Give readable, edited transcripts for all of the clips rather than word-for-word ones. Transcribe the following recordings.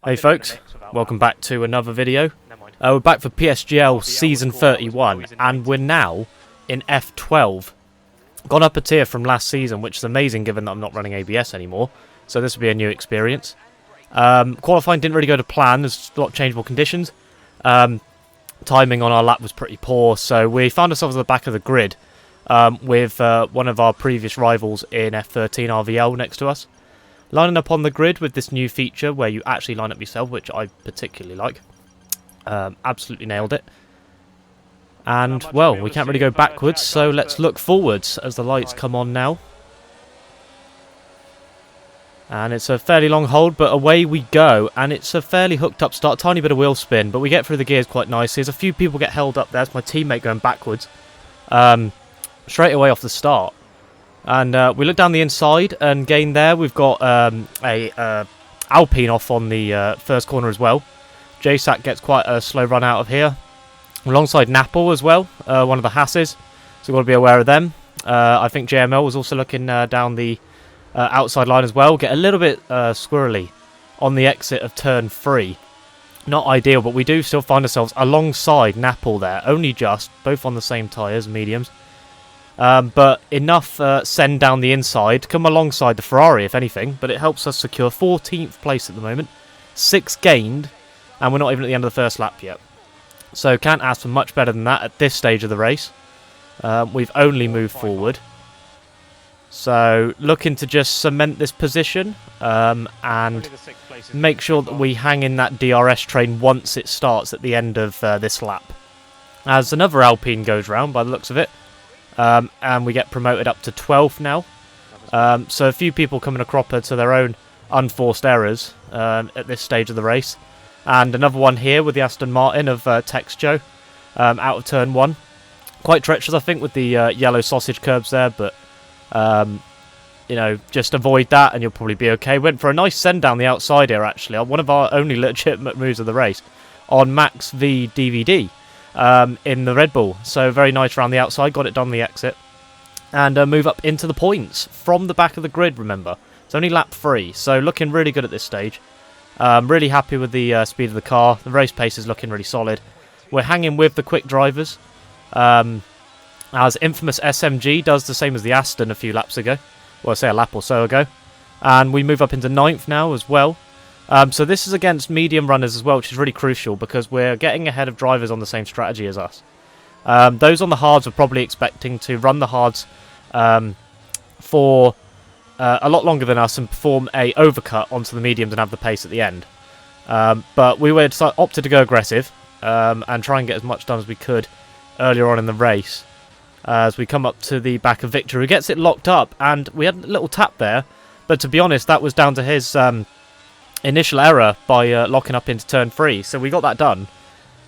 Hey folks, welcome back to another video. We're back for PSGL Season 31 and we're now in F12. Gone up a tier from last season, which is amazing given that I'm not running ABS anymore, so this will be a new experience. Qualifying didn't really go to plan, there's a lot of changeable conditions. Timing on our lap was pretty poor, so we found ourselves at the back of the grid with one of our previous rivals in F13 RVL next to us. Lining up on the grid with this new feature where you actually line up yourself, which I particularly like. Absolutely nailed it. And, well, we can't really go backwards, so let's look forwards as the lights come on now. And it's a fairly long hold, but away we go. And it's a fairly hooked up start, tiny bit of wheel spin, but we get through the gears quite nicely. There's a few people get held up. There's my teammate going backwards. Straight away off the start. And we look down the inside and gain there. We've got a Alpine off on the first corner as well. JSAT gets quite a slow run out of here. Alongside Napple as well, one of the Hasses. So we've got to be aware of them. I think JML was also looking down the outside line as well. Get a little bit squirrely on the exit of turn 3. Not ideal, but we do still find ourselves alongside Napple there. Only just, both on the same tyres, mediums. But enough send down the inside, come alongside the Ferrari if anything, but it helps us secure 14th place at the moment, 6 gained, and we're not even at the end of the first lap yet. So can't ask for much better than that at this stage of the race. We've only moved forward. So looking to just cement this position and make sure that we hang in that DRS train once it starts at the end of this lap. As another Alpine goes round by the looks of it. And we get promoted up to 12th now. So a few people coming a cropper to their own unforced errors at this stage of the race. And another one here with the Aston Martin of Tex Joe out of turn 1. Quite treacherous, I think, with the yellow sausage curbs there, but you know, just avoid that and you'll probably be okay. Went for a nice send down the outside here, actually. One of our only legitimate moves of the race on Max v DVD. In the Red Bull, so very nice around the outside, got it done the exit, and move up into the points from the back of the grid. Remember, it's only lap 3, so looking really good at this stage. Really happy with the speed of the car. The race pace is looking really solid. We're hanging with the quick drivers, as infamous SMG does the same as the Aston a few laps ago, well, say a lap or so ago, and we move up into 9th now as well. So this is against medium runners as well, which is really crucial because we're getting ahead of drivers on the same strategy as us. Those on the hards are probably expecting to run the hards for a lot longer than us and perform a overcut onto the mediums and have the pace at the end. But we opted to go aggressive and try and get as much done as we could earlier on in the race. As we come up to the back of Victor, who gets it locked up, and we had a little tap there, but to be honest, that was down to his initial error by locking up into turn 3, so we got that done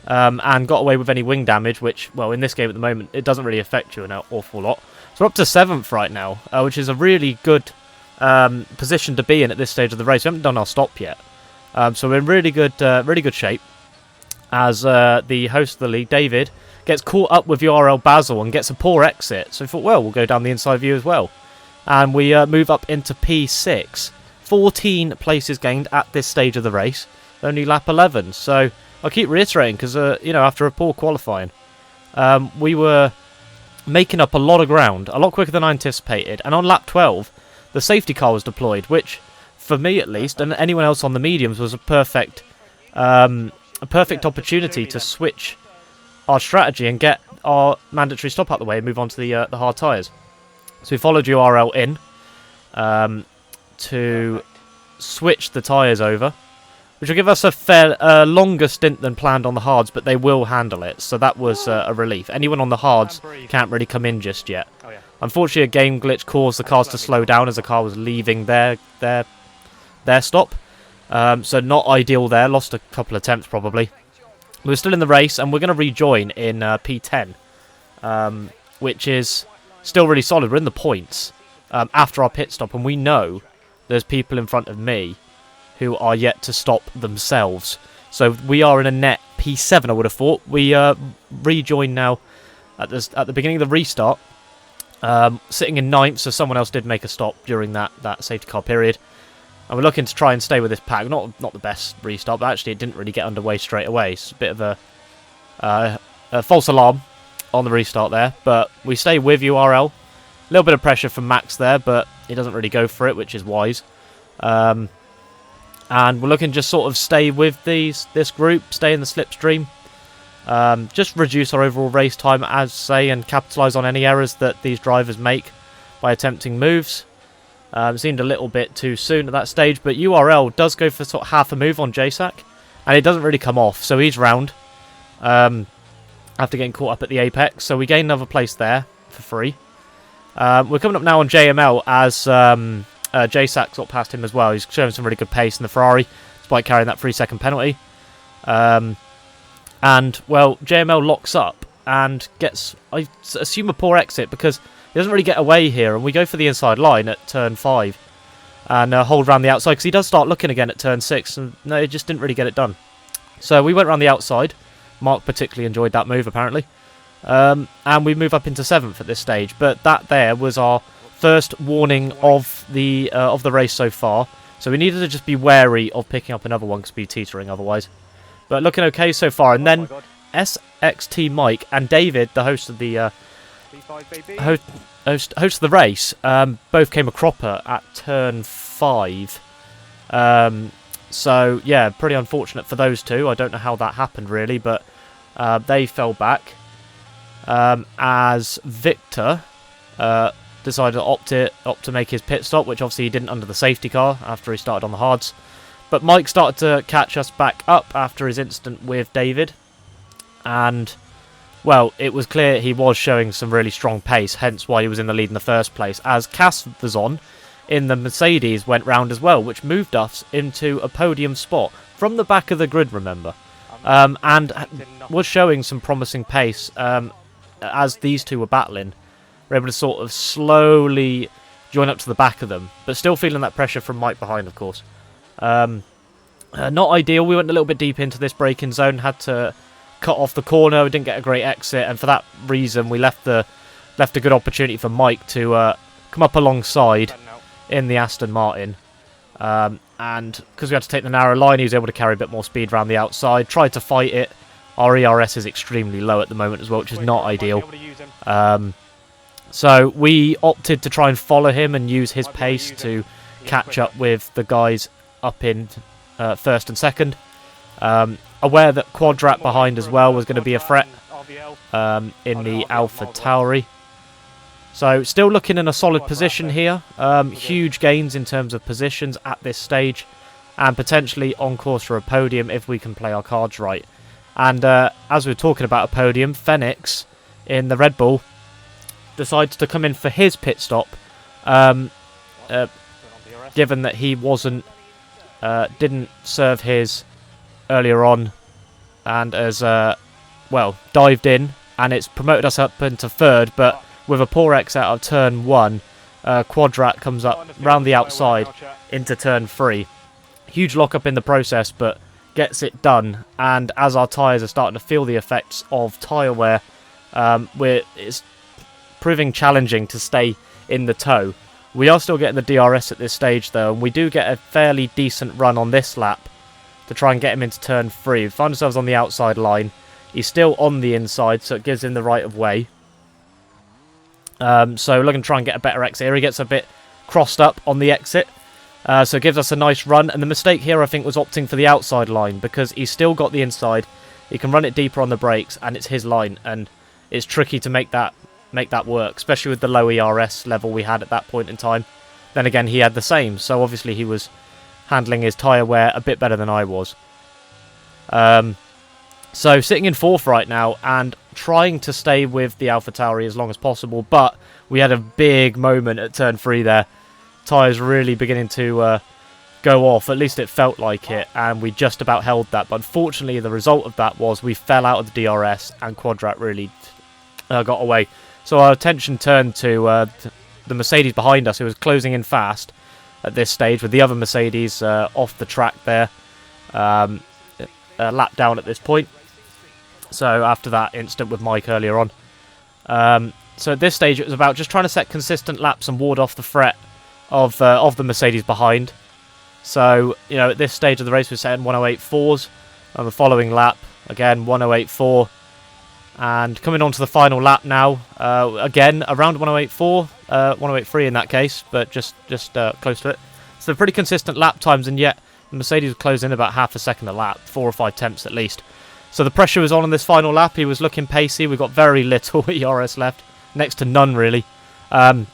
and got away with any wing damage, which, well, in this game at the moment, it doesn't really affect you an awful lot. So we're up to 7th right now, which is a really good position to be in at this stage of the race. We haven't done our stop yet, so we're in really good shape. As the host of the league, David, gets caught up with URL Basil and gets a poor exit, so we thought, well, we'll go down the inside view as well, and we move up into P6. 14 places gained at this stage of the race, only lap 11. So I'll keep reiterating because, you know, after a poor qualifying, we were making up a lot of ground, a lot quicker than I anticipated. And on lap 12, the safety car was deployed, which, for me at least, and anyone else on the mediums, was a perfect opportunity to switch our strategy and get our mandatory stop out the way and move on to the hard tyres. So we followed URL in. To switch the tyres over, which will give us a longer stint than planned on the hards, but they will handle it, so that was a relief. Anyone on the hards can't really come in just yet. Unfortunately, a game glitch caused the cars to slow down as the car was leaving their stop, so not ideal there, lost a couple of attempts probably. We're still in the race, and we're going to rejoin in P10, which is still really solid. We're in the points after our pit stop, and we know there's people in front of me who are yet to stop themselves. So we are in a net P7, I would have thought. We rejoin now at the beginning of the restart. Sitting in 9th, so someone else did make a stop during that safety car period. And we're looking to try and stay with this pack. Not the best restart, but actually it didn't really get underway straight away. It's a bit of a false alarm on the restart there. But we stay with URL. A little bit of pressure from Max there, but he doesn't really go for it, which is wise. And we're looking to just sort of stay with this group, stay in the slipstream. Just reduce our overall race time, as say, and capitalise on any errors that these drivers make by attempting moves. Seemed a little bit too soon at that stage, but URL does go for sort of half a move on JSAC, and it doesn't really come off, so he's round after getting caught up at the apex. So we gain another place there for free. We're coming up now on JML as JSAC got past him as well. He's showing some really good pace in the Ferrari, despite carrying that 3-second penalty. And, well, JML locks up and gets, I assume, a poor exit because he doesn't really get away here. And we go for the inside line at turn 5 and hold around the outside because he does start looking again at turn 6. And no, he just didn't really get it done. So we went around the outside. Mark particularly enjoyed that move, apparently. And we move up into 7th at this stage. But that there was our first warning of the race so far. So we needed to just be wary of picking up another one because we'd be teetering otherwise. But looking okay so far. And then SXT Mike and David, the host of the host of the race, both came a cropper at turn 5. So yeah, pretty unfortunate for those two. I don't know how that happened really, but they fell back as Victor decided to opt to make his pit stop, which obviously he didn't under the safety car after he started on the hards. But Mike started to catch us back up after his incident with David. And, well, it was clear he was showing some really strong pace, hence why he was in the lead in the first place. As Cass was on in the Mercedes went round as well, which moved us into a podium spot from the back of the grid, remember. And was showing some promising pace as these two were battling. We're able to sort of slowly join up to the back of them, but still feeling that pressure from Mike behind, of course. Not ideal. We went a little bit deep into this braking zone, had to cut off the corner. We didn't get a great exit, and for that reason, we left a good opportunity for Mike to come up alongside in the Aston Martin. And because we had to take the narrow line, he was able to carry a bit more speed around the outside. Tried to fight it. Our ERS is extremely low at the moment as well, which is not ideal. So we opted to try and follow him and use his pace to catch up with the guys up in first and second. Aware that Quadrat behind as well was going to be a threat in the Alpha Tauri. So still looking in a solid position here. Huge gains in terms of positions at this stage, and potentially on course for a podium if we can play our cards right. And as we were talking about a podium, Phoenix in the Red Bull decides to come in for his pit stop, given that he didn't serve his earlier on, and as well dived in, and it's promoted us up into 3rd, but with a poor exit out of turn 1, Quadrat comes up round the outside into turn 3. Huge lock-up in the process, but gets it done. And as our tyres are starting to feel the effects of tyre wear, it's proving challenging to stay in the tow. We are still getting the DRS at this stage, though, and we do get a fairly decent run on this lap to try and get him into turn 3. We find ourselves on the outside line. He's still on the inside, so it gives him the right of way. So looking to try and get a better exit here. He gets a bit crossed up on the exit, so it gives us a nice run. And the mistake here, I think, was opting for the outside line, because he's still got the inside. He can run it deeper on the brakes, and it's his line, and it's tricky to make that work, especially with the low ERS level we had at that point in time. Then again, he had the same, so obviously he was handling his tyre wear a bit better than I was. So sitting in 4th right now and trying to stay with the Alpha Tauri as long as possible, but we had a big moment at turn 3 there. Tyres really beginning to go off, at least it felt like it, and we just about held that. But unfortunately, the result of that was we fell out of the DRS and Quadrat really got away. So our attention turned to the Mercedes behind us, who was closing in fast at this stage, with the other Mercedes off the track there, lap down at this point. So after that incident with Mike earlier on. So at this stage it was about just trying to set consistent laps and ward off the threat of the Mercedes behind. So, you know, at this stage of the race we're setting 108.4s. On the following lap, again, 108.4. And coming on to the final lap now, again, around 108.4, 108.3 in that case, but just close to it. So pretty consistent lap times, and yet the Mercedes was closing in about half a second a lap, 4 or 5 tenths at least. So the pressure was on this final lap. He was looking pacey. We got very little ERS left, next to none really. I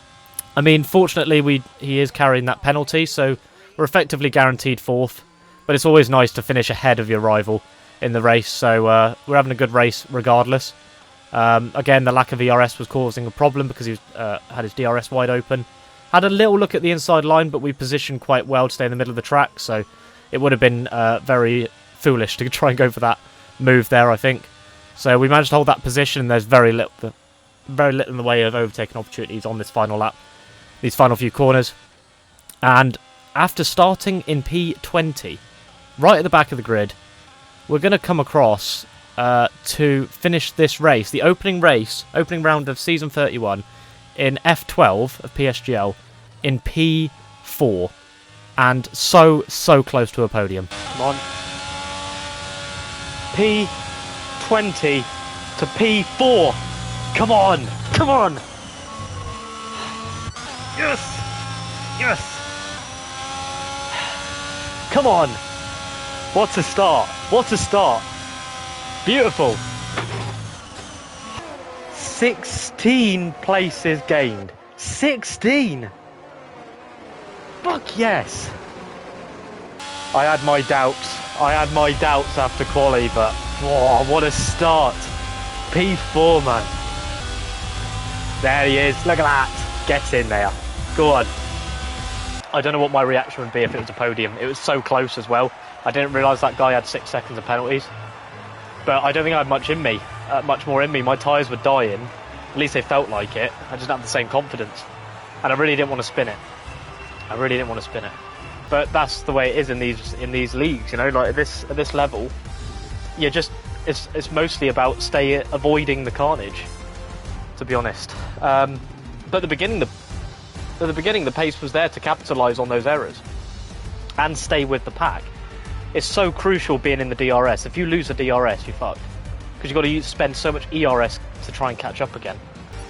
mean, fortunately, he is carrying that penalty, so we're effectively guaranteed 4th. But it's always nice to finish ahead of your rival in the race, so we're having a good race regardless. Again, the lack of ERS was causing a problem because he had his DRS wide open. Had a little look at the inside line, but we positioned quite well to stay in the middle of the track, so it would have been very foolish to try and go for that move there, I think. So we managed to hold that position, and there's very little in the way of overtaking opportunities on this final lap, these final few corners. And after starting in P20, right at the back of the grid, we're going to come across to finish this race, the opening round of Season 31, in F12 of PSGL, in P4. And so close to a podium. Come on. P20 to P4. Come on. Come on. Yes. Yes. Come on. What a start. What a start. Beautiful. 16 places gained. 16. Fuck yes. I had my doubts. After quali, but whoa, what a start. P4, man. There he is. Look at that. Get in there. Go on. I don't know what my reaction would be if it was a podium. It was so close as well. I didn't realise that guy had 6 seconds of penalties. But I don't think I had much more in me. My tyres were dying. At least they felt like it. I just didn't have the same confidence. And I really didn't want to spin it. But that's the way it is in these leagues, you know, like at this level. You're just it's mostly about avoiding the carnage, to be honest. But at the beginning the pace was there to capitalise on those errors and stay with the pack. It's so crucial being in the DRS. If you lose a DRS, you're fucked, because you've got to spend so much ERS to try and catch up again.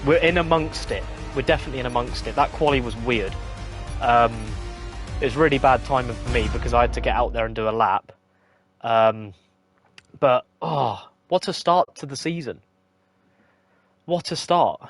We're in amongst it. We're definitely in amongst it. That quali was weird. It was really bad timing for me because I had to get out there and do a lap. But what a start to the season. What a start.